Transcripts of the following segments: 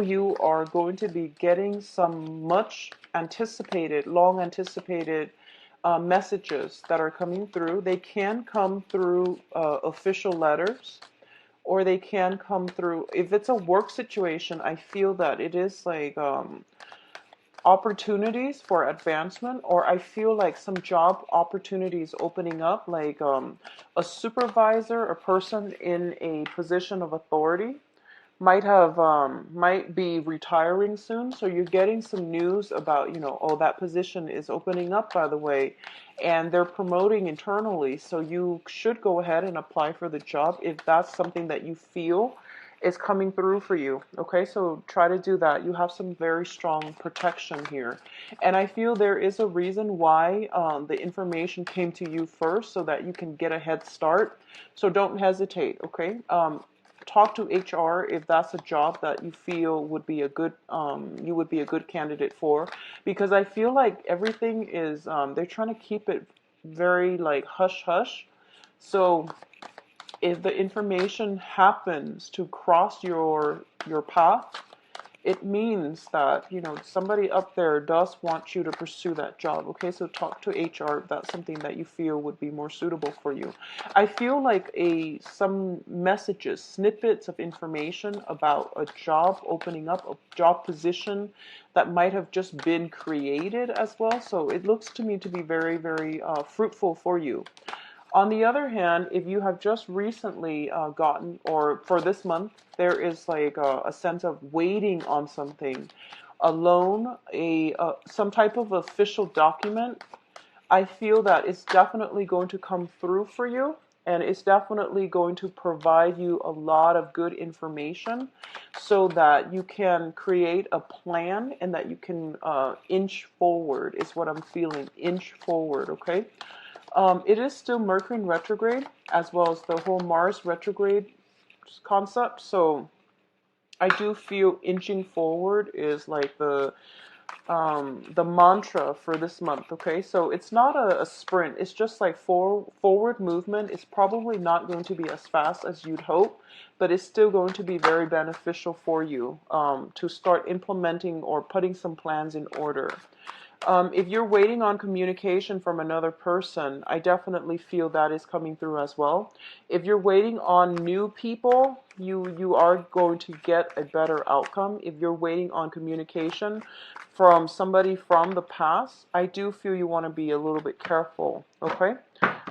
you are going to be getting some much anticipated, long anticipated messages that are coming through. They can come through official letters, or they can come through, if it's a work situation, I feel that it is like opportunities for advancement, or I feel like some job opportunities opening up, like a supervisor, a person in a position of authority might be retiring soon, so you're getting some news about, oh, that position is opening up, by the way, and they're promoting internally, so you should go ahead and apply for the job if that's something that you feel is coming through for you. Okay, so try to do that. You have some very strong protection here, and I feel there is a reason why the information came to you first, so that you can get a head start. So don't hesitate. Okay, talk to HR if that's a job that you feel would be a good you would be a good candidate for, because I feel like everything is they're trying to keep it very like hush hush. So if the information happens to cross your path, it means that, somebody up there does want you to pursue that job. Okay, so talk to HR if that's something that you feel would be more suitable for you. I feel like some messages, snippets of information about a job opening up, a job position that might have just been created as well. So it looks to me to be very, very fruitful for you. On the other hand, if you have just recently gotten, or for this month, there is like a sense of waiting on something, a loan, some type of official document, I feel that it's definitely going to come through for you, and it's definitely going to provide you a lot of good information so that you can create a plan and that you can inch forward, is what I'm feeling. Inch forward, okay? It is still Mercury in retrograde, as well as the whole Mars retrograde concept. So I do feel inching forward is like the mantra for this month. Okay, so it's not a sprint. It's just like forward movement. It's probably not going to be as fast as you'd hope, but it's still going to be very beneficial for you to start implementing or putting some plans in order. If you're waiting on communication from another person, I definitely feel that is coming through as well. If you're waiting on new people, you are going to get a better outcome. If you're waiting on communication from somebody from the past, I do feel you want to be a little bit careful, okay?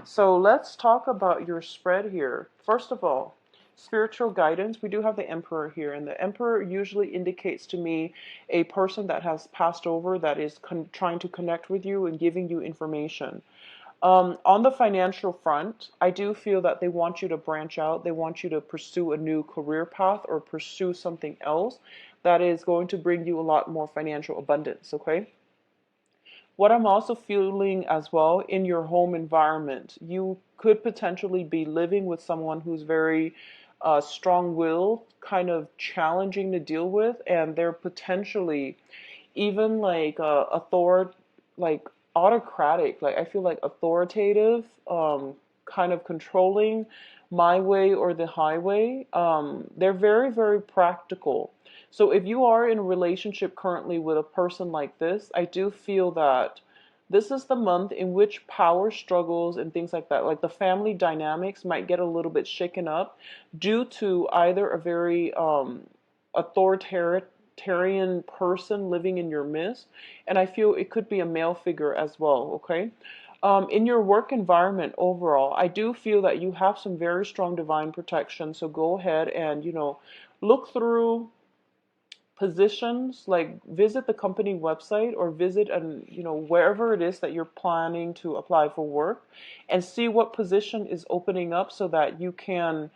So let's talk about your spread here. First of all, spiritual guidance. We do have the Emperor here, and the Emperor usually indicates to me a person that has passed over, that is trying to connect with you and giving you information. On the financial front, I do feel that they want you to branch out. They want you to pursue a new career path or pursue something else that is going to bring you a lot more financial abundance, okay? What I'm also feeling as well, in your home environment, you could potentially be living with someone who's very strong-willed, kind of challenging to deal with, and they're potentially even like like autocratic. Like I feel like authoritative, kind of controlling, my way or the highway. They're very, very practical. So if you are in a relationship currently with a person like this, I do feel that this is the month in which power struggles and things like the family dynamics might get a little bit shaken up due to either a very authoritarian person living in your midst, and I feel it could be a male figure as well, okay? In your work environment overall, I do feel that you have some very strong divine protection, so go ahead and, look through positions, like visit the company website or visit and wherever it is that you're planning to apply for work, and see what position is opening up so that you can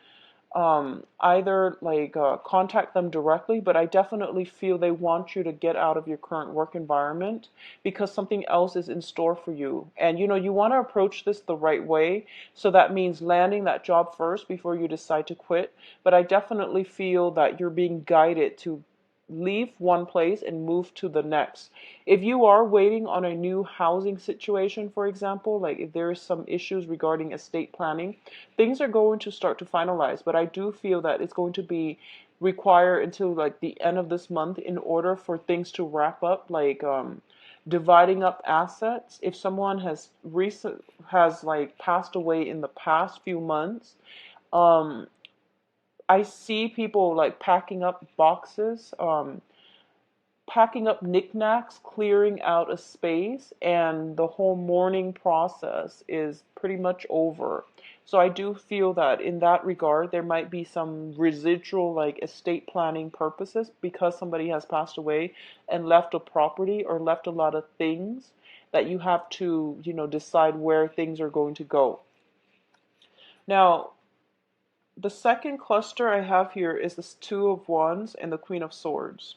either like contact them directly, but I definitely feel they want you to get out of your current work environment because something else is in store for you. And you want to approach this the right way. So that means landing that job first before you decide to quit. But I definitely feel that you're being guided to leave one place and move to the next. If you are waiting on a new housing situation, for example, like if there is some issues regarding estate planning, things are going to start to finalize, but I do feel that it's going to be require until like the end of this month in order for things to wrap up, like dividing up assets. If someone has like passed away in the past few months, um, I see people like packing up boxes, packing up knickknacks, clearing out a space, and the whole mourning process is pretty much over. So I do feel that in that regard, there might be some residual like estate planning purposes because somebody has passed away and left a property or left a lot of things that you have to, decide where things are going to go. Now, the second cluster I have here is this Two of Wands and the Queen of Swords.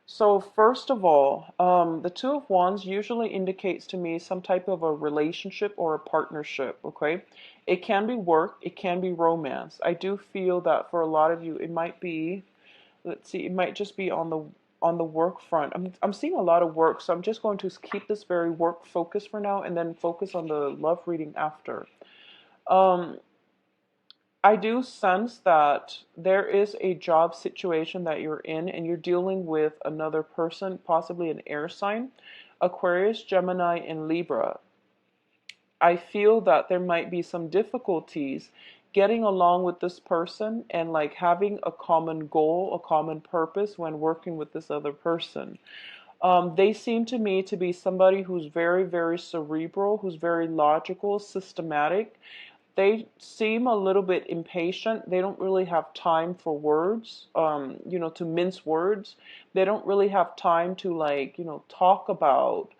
So first of all, the Two of Wands usually indicates to me some type of a relationship or a partnership, okay? It can be work, it can be romance. I do feel that for a lot of you, it might be, let's see, it might just be on the work front. I'm seeing a lot of work, so I'm just going to keep this very work focused for now and then focus on the love reading after. Um, I do sense that there is a job situation that you're in and you're dealing with another person, possibly an air sign, Aquarius, Gemini, and Libra. I feel that there might be some difficulties getting along with this person and like having a common goal, a common purpose when working with this other person. They seem to me to be somebody who's very, very cerebral, who's very logical, systematic. They seem a little bit impatient. They don't really have time for words, to mince words. They don't really have time to like, talk about,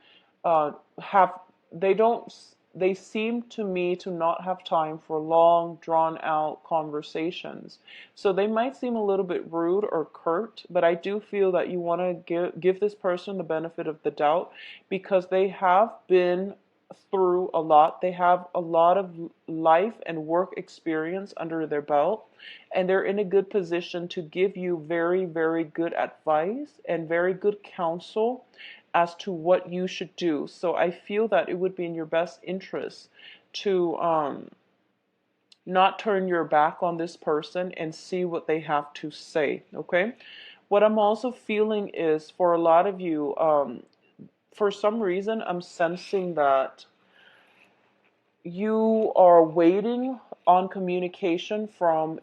have, they don't, they seem to me to not have time for long, drawn out conversations. So they might seem a little bit rude or curt, but I do feel that you want to give this person the benefit of the doubt because they have been through a lot. They have a lot of life and work experience under their belt, and they're in a good position to give you very, very good advice and very good counsel as to what you should do. So I feel that it would be in your best interest to not turn your back on this person and see what they have to say. Okay. What I'm also feeling is for a lot of you, for some reason, I'm sensing that you are waiting on communication from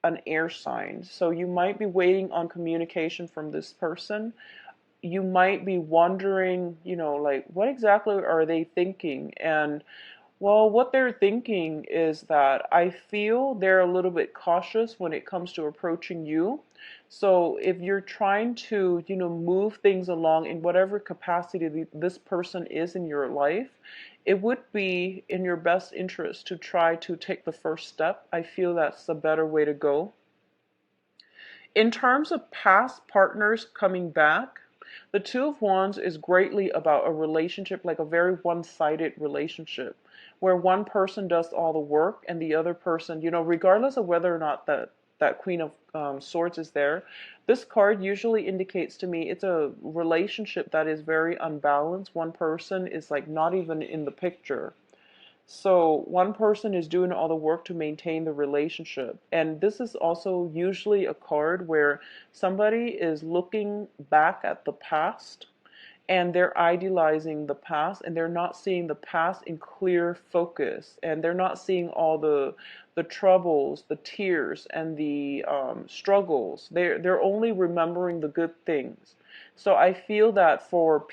an air sign. So you might be waiting on communication from this person. You might be wondering, like, what exactly are they thinking? And well, what they're thinking is that I feel they're a little bit cautious when it comes to approaching you. So if you're trying to, move things along in whatever capacity this person is in your life, it would be in your best interest to try to take the first step. I feel that's the better way to go. In terms of past partners coming back, the Two of Wands is greatly about a relationship, like a very one-sided relationship, where one person does all the work and the other person, regardless of whether or not that Queen of Swords is there, this card usually indicates to me it's a relationship that is very unbalanced. One person is like not even in the picture. So one person is doing all the work to maintain the relationship. And this is also usually a card where somebody is looking back at the past and they're idealizing the past and they're not seeing the past in clear focus, and they're not seeing all the troubles, the tears, and the struggles. They're only remembering the good things. So I feel that for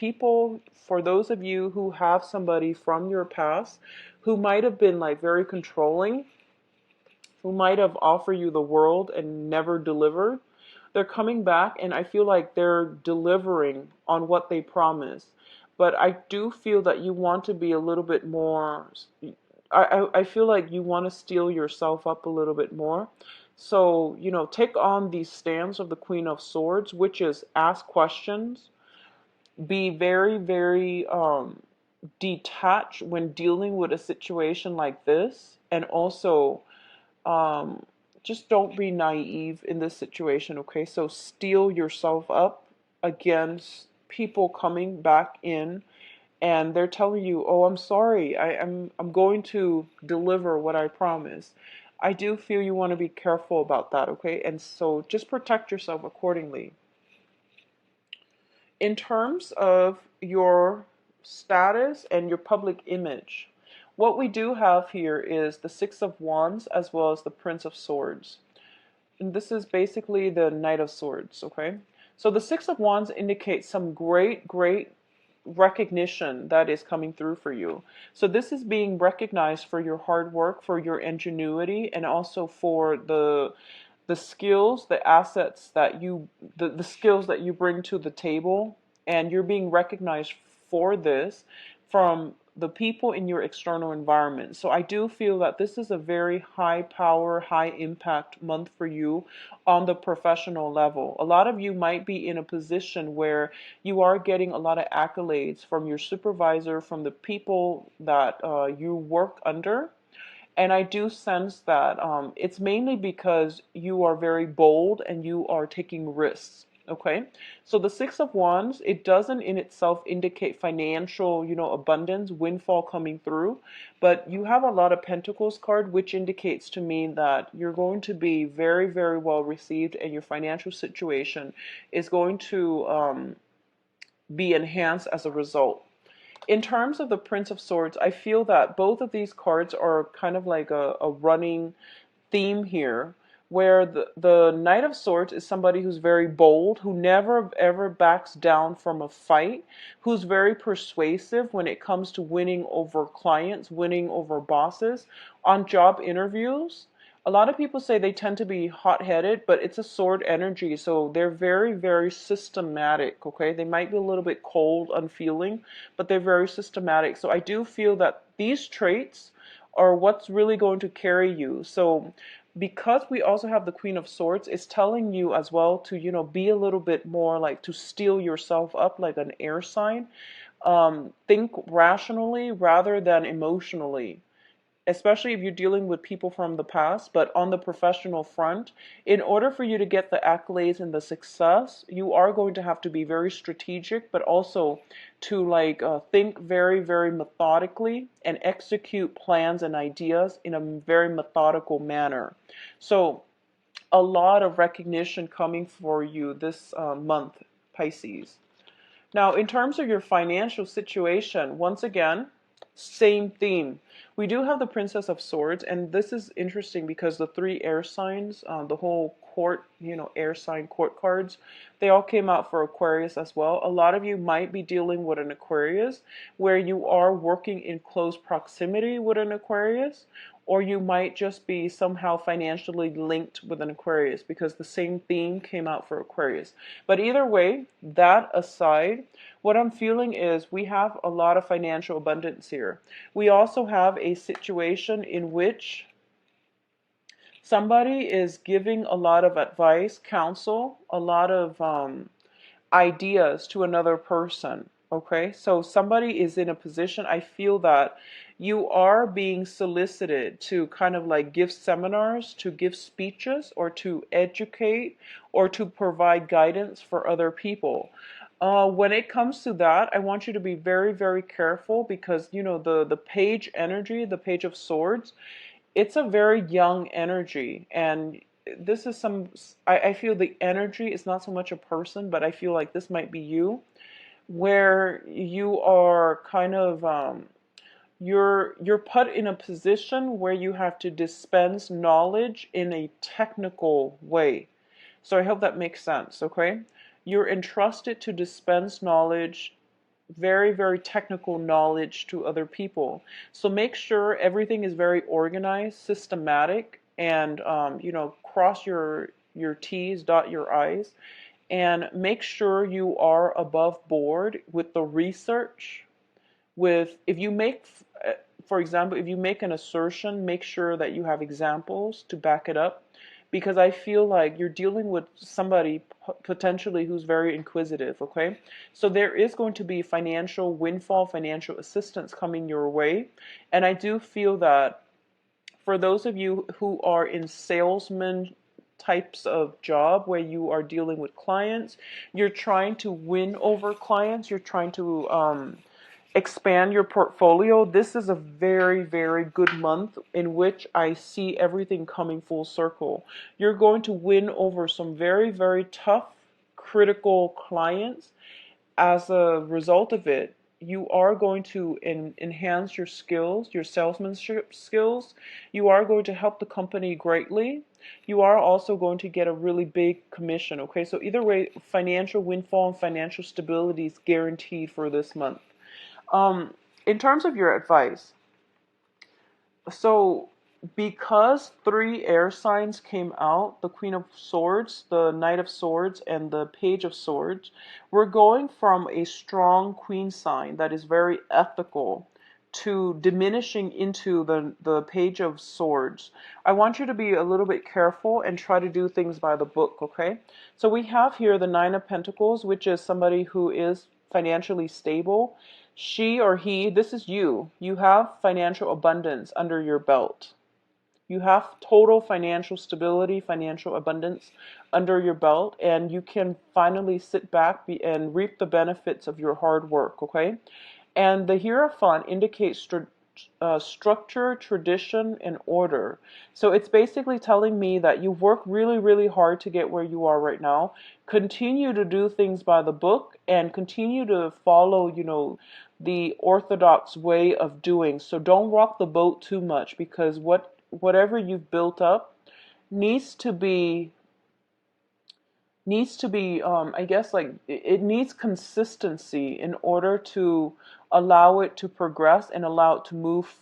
those of you who have somebody from your past who might have been like very controlling, who might have offered you the world and never delivered, they're coming back and I feel like they're delivering on what they promised. But I do feel that you want to be a little bit more, I feel like you want to steel yourself up a little bit more. So, take on the stance of the Queen of Swords, which is ask questions, be very, very detached when dealing with a situation like this, and also um, just don't be naive in this situation, okay? So steel yourself up against people coming back in and they're telling you, "Oh, I'm sorry. I'm going to deliver what I promised." I do feel you want to be careful about that, okay? And so just protect yourself accordingly. In terms of your status and your public image, what we do have here is the Six of Wands as well as the Prince of Swords. And this is basically the Knight of Swords, okay? So the Six of Wands indicates some great recognition that is coming through for you. So this is being recognized for your hard work, for your ingenuity, and also for the skills, the assets that the skills that you bring to the table, and you're being recognized for this from the people in your external environment. So I do feel that this is a very high power, high impact month for you on the professional level. A lot of you might be in a position where you are getting a lot of accolades from your supervisor, from the people that you work under. And I do sense that it's mainly because you are very bold and you are taking risks. Okay, so the Six of Wands, it doesn't in itself indicate financial, abundance, windfall coming through, but you have a lot of Pentacles card, which indicates to me that you're going to be very well received, and your financial situation is going to be enhanced as a result. In terms of the Prince of Swords, I feel that both of these cards are kind of like a running theme here, where the Knight of Swords is somebody who's very bold, who never ever backs down from a fight, who's very persuasive when it comes to winning over clients, winning over bosses on job interviews. A lot of people say they tend to be hot-headed, but it's a sword energy, so they're very systematic, okay? They might be a little bit cold, unfeeling, but they're very systematic. So I do feel that these traits are what's really going to carry you. So because we also have the Queen of Swords, it's telling you as well to, be a little bit more like to steel yourself up like an air sign. Think rationally rather than emotionally, especially if you're dealing with people from the past. But on the professional front, in order for you to get the accolades and the success, you are going to have to be very strategic, but also to think very methodically and execute plans and ideas in a very methodical manner. So a lot of recognition coming for you this month, Pisces. Now, in terms of your financial situation, once again, same theme. We do have the Princess of Swords, and this is interesting because the three air signs, the whole court, air sign court cards, they all came out for Aquarius as well. A lot of you might be dealing with an Aquarius where you are working in close proximity with an Aquarius, or you might just be somehow financially linked with an Aquarius because the same theme came out for Aquarius. But either way, that aside, what I'm feeling is we have a lot of financial abundance here. We also have a situation in which somebody is giving a lot of advice, counsel, a lot of ideas to another person. Okay, so somebody is in a position, I feel that you are being solicited to kind of like give seminars, to give speeches, or to educate, or to provide guidance for other people. When it comes to that, I want you to be very careful because, the page energy, the Page of Swords, it's a very young energy. And this is I feel the energy is not so much a person, but I feel like this might be you, where you are kind of you're put in a position where you have to dispense knowledge in a technical way. So I hope that makes sense, okay? You're entrusted to dispense knowledge, very technical knowledge to other people. So make sure everything is very organized, systematic, and cross your T's, dot your I's, and make sure you are above board with the research. If you make, for example, if you make an assertion, make sure that you have examples to back it up, because I feel like you're dealing with somebody potentially who's very inquisitive, okay? So there is going to be financial windfall, financial assistance coming your way. And I do feel that for those of you who are in salesman types of job where you are dealing with clients, you're trying to win over clients, you're trying to expand your portfolio, this is a very, very good month in which I see everything coming full circle. You're going to win over some very, very tough, critical clients. As a result of it, you are going to enhance your skills, your salesmanship skills. You are going to help the company greatly. You are also going to get a really big commission. Okay, so either way, financial windfall and financial stability is guaranteed for this month. Um, in terms of your advice, so because three air signs came out, the Queen of Swords, the Knight of Swords, and the Page of Swords, we're going from a strong Queen sign that is very ethical to diminishing into the Page of Swords. I want you to be a little bit careful and try to do things by the book, okay? So we have here the Nine of Pentacles, which is somebody who is financially stable. She or he, this is you. You have financial abundance under your belt. You have total financial stability, financial abundance under your belt, and you can finally sit back and reap the benefits of your hard work, okay? And the Hierophant indicates structure, tradition, and order. So it's basically telling me that you work really, really hard to get where you are right now. Continue to do things by the book and continue to follow, the orthodox way of doing. So don't rock the boat too much, because whatever you've built up needs to be I guess, like, it needs consistency in order to allow it to progress and allow it to move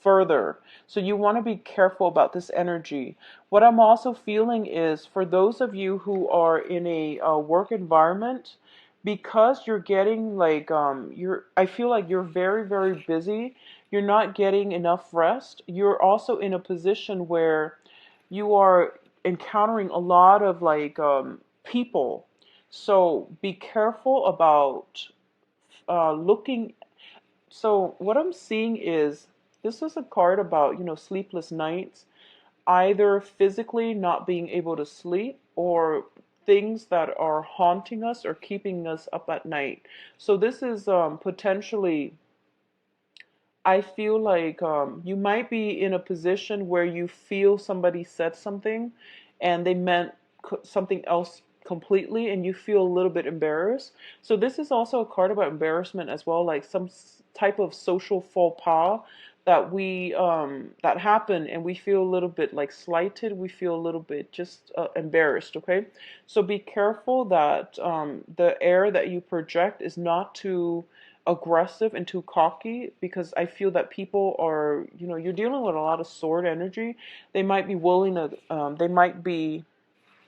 further. So you want to be careful about this energy. What I'm also feeling is, for those of you who are in a work environment, because you're getting like I feel like you're very, very busy, you're not getting enough rest. You're also in a position where you are encountering a lot of like people. So be careful about looking. So what I'm seeing is, this is a card about, sleepless nights, either physically not being able to sleep, or things that are haunting us or keeping us up at night. So this is potentially, I feel like you might be in a position where you feel somebody said something and they meant something else completely, and you feel a little bit embarrassed. So this is also a card about embarrassment as well, like some type of social faux pas that that happen, and we feel a little bit like slighted. We feel a little bit just embarrassed. Okay, so be careful that the air that you project is not too aggressive and too cocky, because I feel that people are, you're dealing with a lot of sword energy. They might be willing to, they might be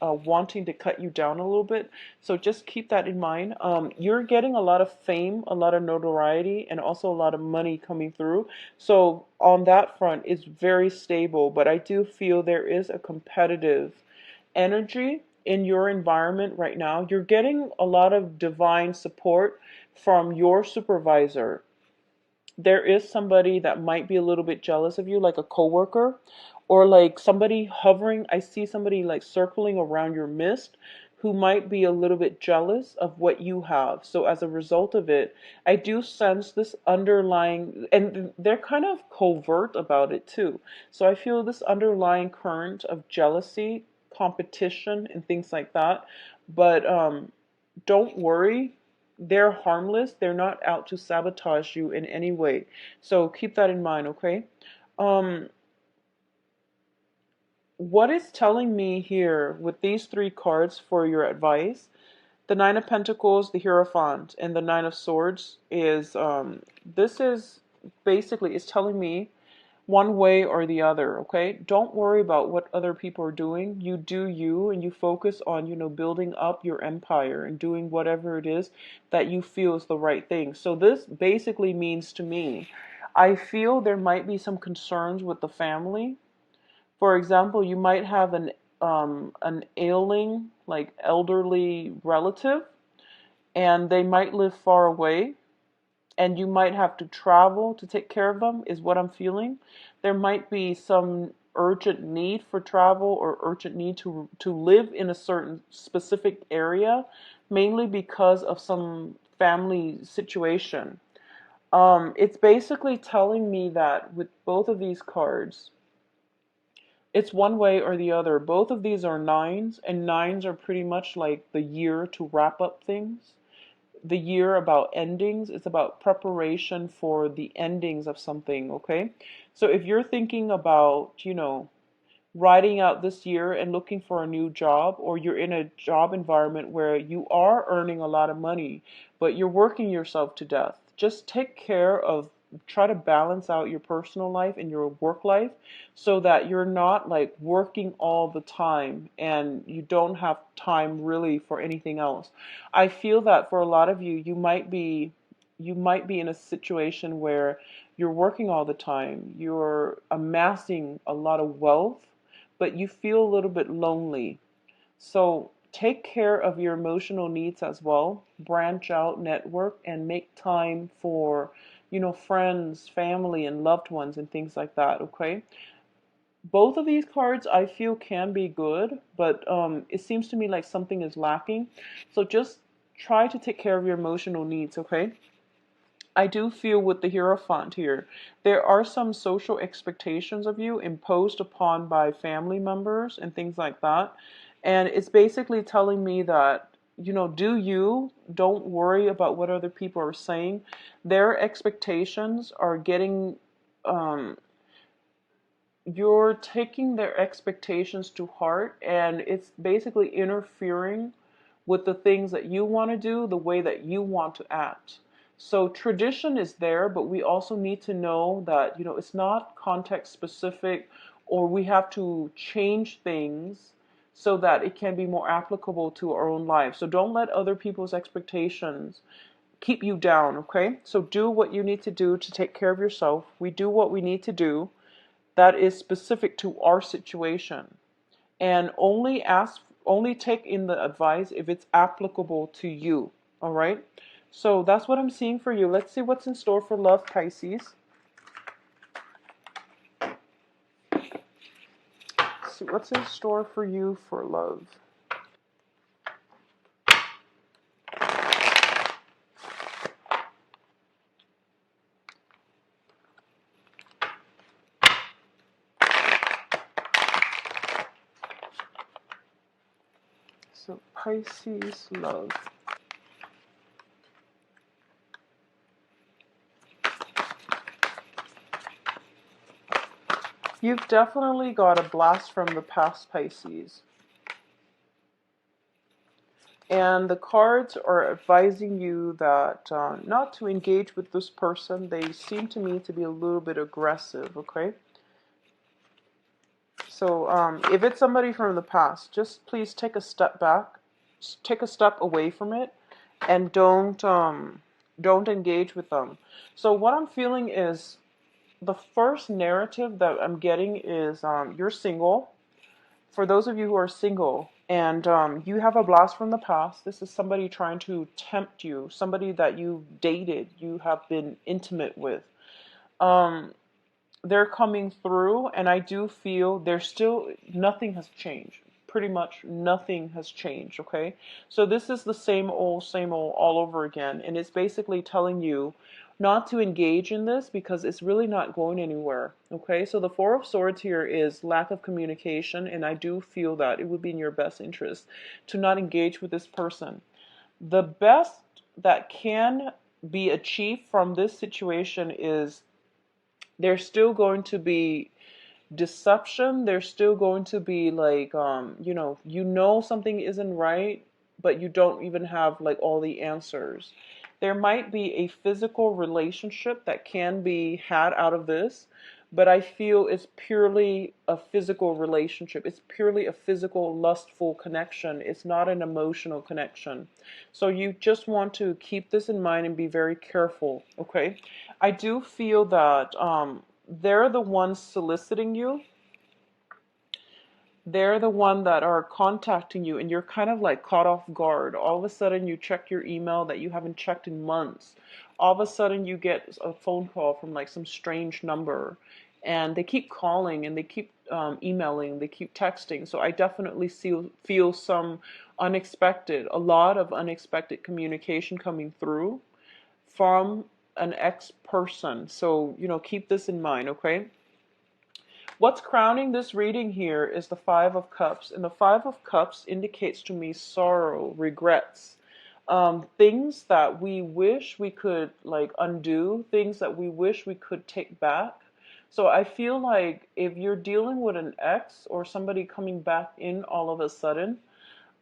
wanting to cut you down a little bit. So just keep that in mind. You're getting a lot of fame, a lot of notoriety, and also a lot of money coming through. So on that front, it's very stable, but I do feel there is a competitive energy in your environment right now. You're getting a lot of divine support from your supervisor. There is somebody that might be a little bit jealous of you, like a coworker, or like somebody hovering. I see somebody like circling around your mist, who might be a little bit jealous of what you have. So as a result of it, I do sense this underlying, and they're kind of covert about it too. So I feel this underlying current of jealousy, competition, and things like that. But don't worry, they're harmless. They're not out to sabotage you in any way. So keep that in mind, okay? Um, what is telling me here with these three cards for your advice, the Nine of Pentacles, the Hierophant, and the Nine of Swords, is this is basically, it's telling me one way or the other, okay? Don't worry about what other people are doing. You do you, and you focus on, building up your empire and doing whatever it is that you feel is the right thing. So this basically means to me, I feel there might be some concerns with the family. For example, you might have an ailing, like elderly relative, and they might live far away, and you might have to travel to take care of them, is what I'm feeling. There might be some urgent need for travel, or urgent need to live in a certain specific area, mainly because of some family situation. It's basically telling me that with both of these cards, it's one way or the other. Both of these are nines, and nines are pretty much like the year to wrap up things. The year about endings. It's about preparation for the endings of something, okay? So if you're thinking about, riding out this year and looking for a new job, or you're in a job environment where you are earning a lot of money, but you're working yourself to death, just take care of, try to balance out your personal life and your work life so that you're not like working all the time and you don't have time really for anything else. I feel that for a lot of you, you might be in a situation where you're working all the time, you're amassing a lot of wealth, but you feel a little bit lonely. So take care of your emotional needs as well. Branch out, network, and make time for, friends, family, and loved ones and things like that, okay? Both of these cards I feel can be good, but it seems to me like something is lacking. So just try to take care of your emotional needs, okay? I do feel with the Hierophant here, there are some social expectations of you imposed upon by family members and things like that. And it's basically telling me that, don't worry about what other people are saying. Their expectations are getting, um, you're taking their expectations to heart, and it's basically interfering with the things that you want to do, the way that you want to act. So tradition is there, but we also need to know that, it's not context specific, or we have to change things so that it can be more applicable to our own life. So don't let other people's expectations keep you down, okay? So do what you need to do to take care of yourself. We do what we need to do that is specific to our situation, and only take in the advice if it's applicable to you. All right, so that's what I'm seeing for you. Let's see what's in store for love, Pisces. Let's see what's in store for you for love. So Pisces love. You've definitely got a blast from the past, Pisces. And the cards are advising you that not to engage with this person. They seem to me to be a little bit aggressive, okay? So if it's somebody from the past, just please take a step back, take a step away from it, and don't engage with them. So what I'm feeling is the first narrative that I'm getting is you're single. For those of you who are single and you have a blast from the past, this is somebody trying to tempt you, somebody that you dated, you have been intimate with. Um, they're coming through, and I do feel there's still nothing has changed. Pretty much nothing has changed, okay? So this is the same old all over again, and it's basically telling you not to engage in this because it's really not going anywhere, okay? So the Four of Swords here is lack of communication, and I do feel that it would be in your best interest to not engage with this person. The best that can be achieved from this situation is there's still going to be deception. There's still going to be like something isn't right, but you don't even have like all the answers. There might be a physical relationship that can be had out of this, but I feel it's purely a physical relationship. It's purely a physical, lustful connection. It's not an emotional connection. So you just want to keep this in mind and be very careful, okay? I do feel that they're the ones soliciting you. They're the one that are contacting you, and you're kind of like caught off guard. All of a sudden you check your email that you haven't checked in months. All of a sudden you get a phone call from like some strange number, and they keep calling and they keep emailing, they keep texting. So I definitely feel some a lot of unexpected communication coming through from an ex-person. So, keep this in mind, okay? What's crowning this reading here is the Five of Cups. And the Five of Cups indicates to me sorrow, regrets, things that we wish we could like undo, things that we wish we could take back. So I feel like if you're dealing with an ex or somebody coming back in all of a sudden,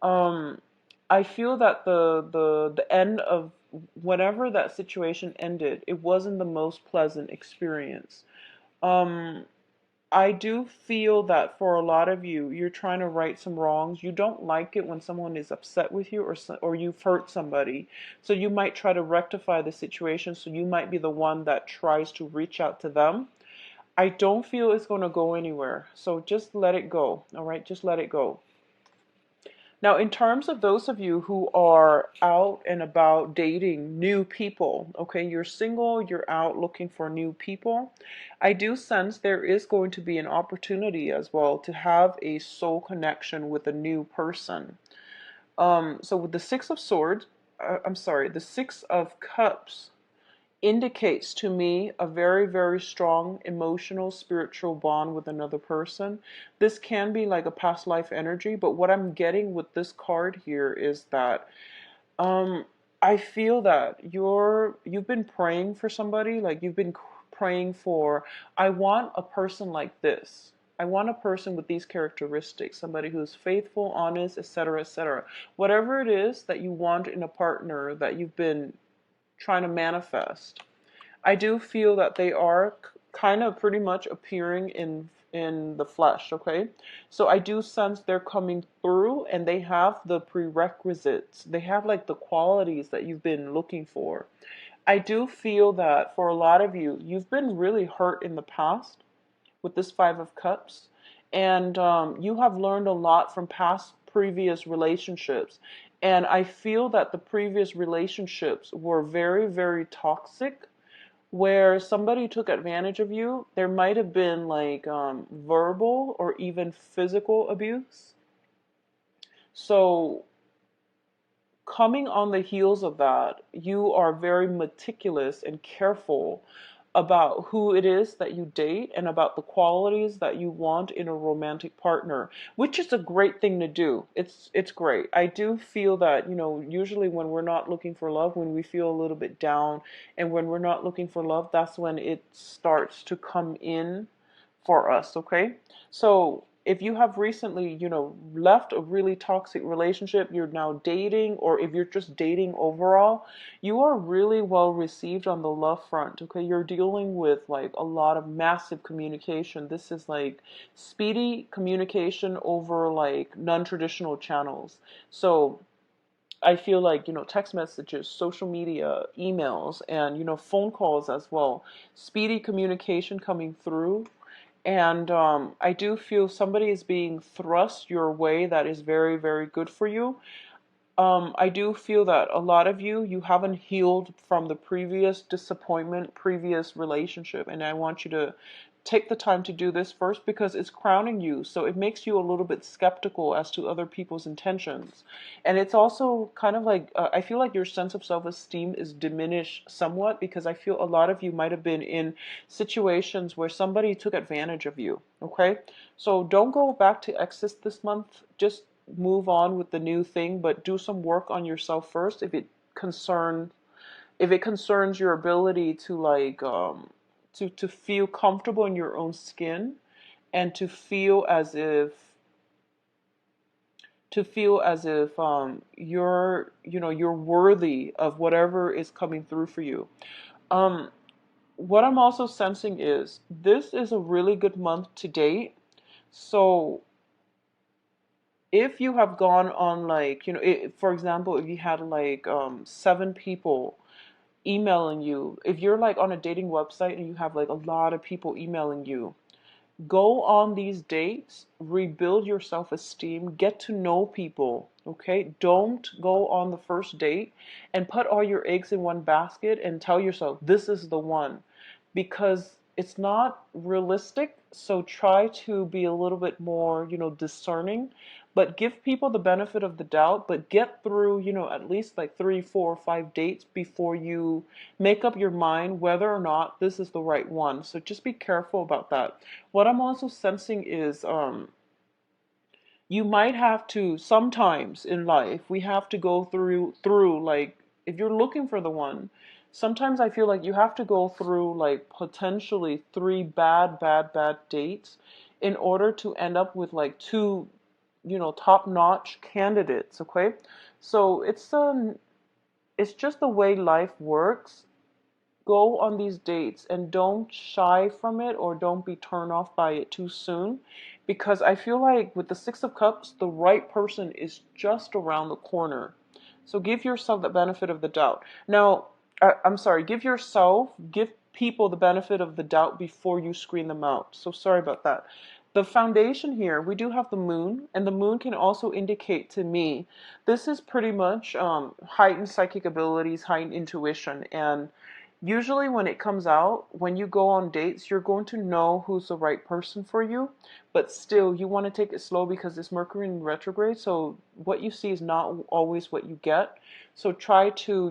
um, I feel that the end of whenever that situation ended, it wasn't the most pleasant experience. Um, I do feel that for a lot of you, you're trying to right some wrongs. You don't like it when someone is upset with you, or you've hurt somebody. So you might try to rectify the situation. So you might be the one that tries to reach out to them. I don't feel it's going to go anywhere. So just let it go. All right, just let it go. Now, in terms of those of you who are out and about dating new people, okay, you're single, you're out looking for new people, I do sense there is going to be an opportunity as well to have a soul connection with a new person. So with the Six of Swords, the Six of Cups indicates to me a very, very strong emotional, spiritual bond with another person. This can be like a past life energy, but what I'm getting with this card here is that um, I feel that you've been praying for somebody, like you've been praying for, I want a person like this. I want a person with these characteristics, somebody who's faithful, honest, etc., etc. Whatever it is that you want in a partner that you've been trying to manifest, I do feel that they are kind of pretty much appearing in the flesh, okay? So I do sense they're coming through and they have the prerequisites. They have like the qualities that you've been looking for. I do feel that for a lot of you, you've been really hurt in the past with this Five of Cups, and you have learned a lot from past previous relationships. And I feel that the previous relationships were very, very toxic, where somebody took advantage of you. There might have been like verbal or even physical abuse. So coming on the heels of that, you are very meticulous and careful about who it is that you date and about the qualities that you want in a romantic partner, which is a great thing to do. It's great. I do feel that, usually when we're not looking for love, when we feel a little bit down and when we're not looking for love, that's when it starts to come in for us, okay? So if you have recently, left a really toxic relationship, you're now dating, or if you're just dating overall, you are really well received on the love front, okay? You're dealing with like a lot of massive communication. This is like speedy communication over like non-traditional channels. So I feel like, text messages, social media, emails, and, phone calls as well. Speedy communication coming through. And I do feel somebody is being thrust your way that is very, very good for you. I do feel that a lot of you haven't healed from the previous disappointment, previous relationship. And I want you to take the time to do this first because it's crowning you. So it makes you a little bit skeptical as to other people's intentions. And it's also kind of like, I feel like your sense of self-esteem is diminished somewhat because I feel a lot of you might have been in situations where somebody took advantage of you. Okay? So don't go back to exes this month. Just move on with the new thing, but do some work on yourself first if it concerns your ability to like to feel comfortable in your own skin and to feel as if you're worthy of whatever is coming through for you. What I'm also sensing is this is a really good month to date. So if you have gone on like, for example, if you had like 7 people emailing you, if you're like on a dating website and you have like a lot of people emailing you, go on these dates, rebuild your self-esteem, get to know people, okay? Don't go on the first date and put all your eggs in one basket and tell yourself, this is the one, because it's not realistic. So try to be a little bit more, discerning. but give people the benefit of the doubt, but get through, at least like 3, 4, 5 dates before you make up your mind whether or not this is the right one. So just be careful about that. What I'm also sensing is you might have to, sometimes in life we have to go through like, if you're looking for the one, sometimes I feel like you have to go through like potentially three bad dates in order to end up with like two, top-notch candidates. Okay, so it's just the way life works. Go on these dates and don't shy from it or don't be turned off by it too soon, because I feel like with the Six of Cups, the right person is just around the corner. So give yourself the benefit of the doubt. Now, I'm sorry, give people the benefit of the doubt before you screen them out. So sorry about that. The foundation here, we do have the moon, and the moon can also indicate to me this is pretty much heightened psychic abilities, heightened intuition, and usually when it comes out, when you go on dates, you're going to know who's the right person for you, but still you want to take it slow because it's Mercury in retrograde, so what you see is not always what you get. So try to,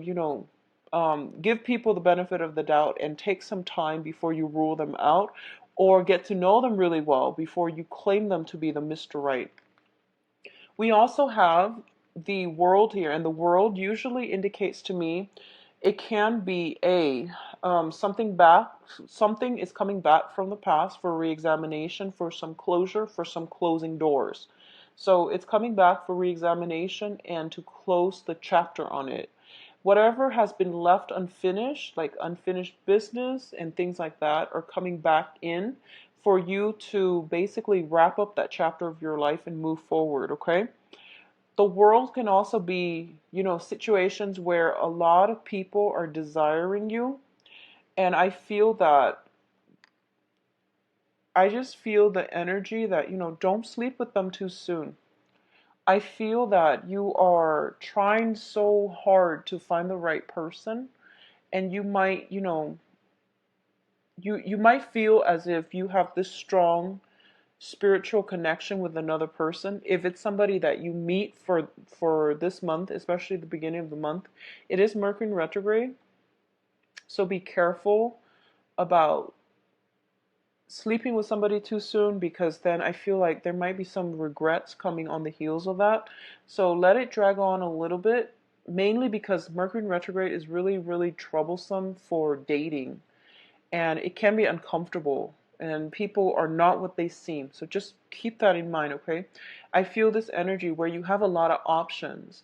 give people the benefit of the doubt and take some time before you rule them out, or get to know them really well before you claim them to be the Mr. Right. We also have the world here, and the world usually indicates to me it can be something is coming back from the past for reexamination, for some closure, for some closing doors. So it's coming back for reexamination and to close the chapter on it. Whatever has been left unfinished, like unfinished business and things like that, are coming back in for you to basically wrap up that chapter of your life and move forward, okay? The world can also be, situations where a lot of people are desiring you. And I just feel the energy that, don't sleep with them too soon. I feel that you are trying so hard to find the right person, and you might, you might feel as if you have this strong spiritual connection with another person. If it's somebody that you meet for this month, especially the beginning of the month, it is Mercury in retrograde, so be careful about sleeping with somebody too soon, because then I feel like there might be some regrets coming on the heels of that. So let it drag on a little bit, mainly because Mercury in retrograde is really, really troublesome for dating, and it can be uncomfortable, and people are not what they seem. So just keep that in mind, okay? I feel this energy where you have a lot of options,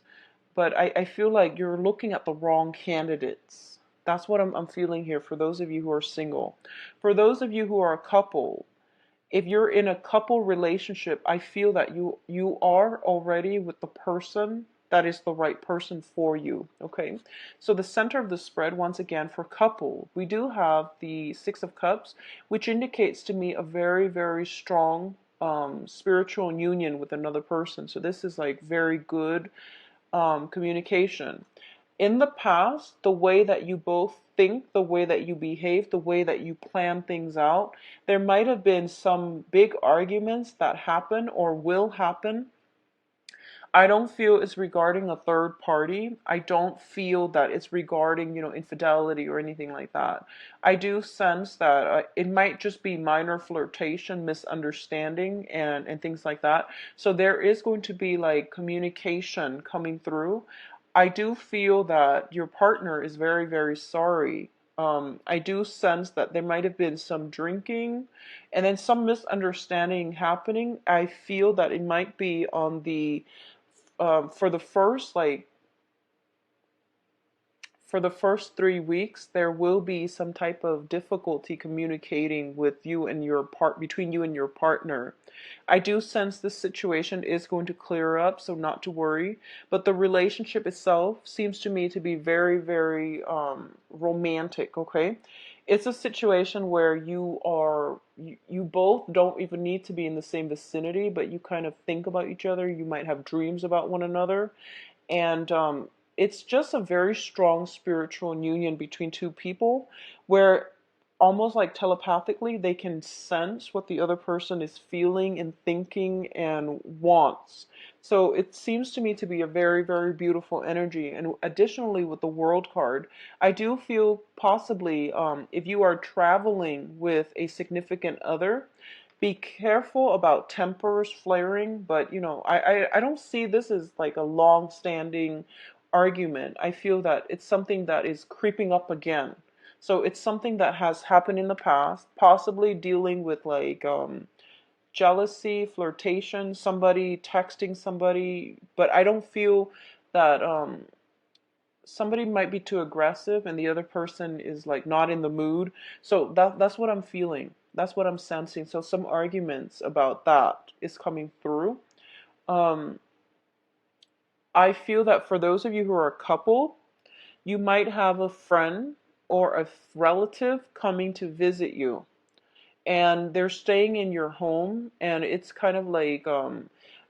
but I feel like you're looking at the wrong candidates. That's what I'm feeling here for those of you who are single. For those of you who are a couple, if you're in a couple relationship, I feel that you are already with the person that is the right person for you. Okay, so the center of the spread, once again, for couple, we do have the Six of Cups, which indicates to me a very, very strong spiritual union with another person. So this is like very good communication. In the past, the way that you both think, the way that you behave, the way that you plan things out, there might have been some big arguments that happen or will happen. I don't feel it's regarding a third party. I don't feel that it's regarding, infidelity or anything like that. I do sense that it might just be minor flirtation, misunderstanding, and things like that. So there is going to be like communication coming through. I do feel that your partner is very, very sorry. I do sense that there might have been some drinking and then some misunderstanding happening. I feel that it might be on the for the first for the first 3 weeks, there will be some type of difficulty communicating with you and between you and your partner. I do sense this situation is going to clear up, so not to worry. But the relationship itself seems to me to be very, very romantic. Okay, it's a situation where you both don't even need to be in the same vicinity, but you kind of think about each other. You might have dreams about one another, and it's just a very strong spiritual union between two people where almost like telepathically, they can sense what the other person is feeling and thinking and wants. So it seems to me to be a very, very beautiful energy. And additionally, with the World card, I do feel possibly if you are traveling with a significant other, be careful about tempers flaring. But I don't see this as like a long-standing argument. I feel that it's something that is creeping up again. So it's something that has happened in the past, possibly dealing with like jealousy, flirtation, somebody texting somebody, but I don't feel that somebody might be too aggressive and the other person is like not in the mood. So that's what I'm feeling. That's what I'm sensing. So some arguments about that is coming through. Um, I feel that for those of you who are a couple, you might have a friend or a relative coming to visit you, and they're staying in your home, and it's kind of like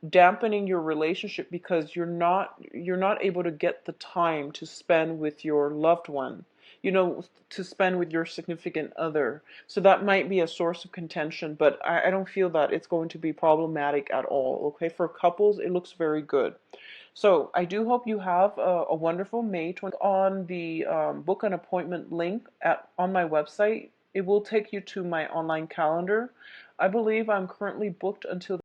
dampening your relationship because you're not able to get the time to spend with your loved one, to spend with your significant other. So that might be a source of contention, but I don't feel that it's going to be problematic at all. Okay, for couples, it looks very good. So I do hope you have a wonderful May 20 on the book an appointment link on my website. It will take you to my online calendar. I believe I'm currently booked until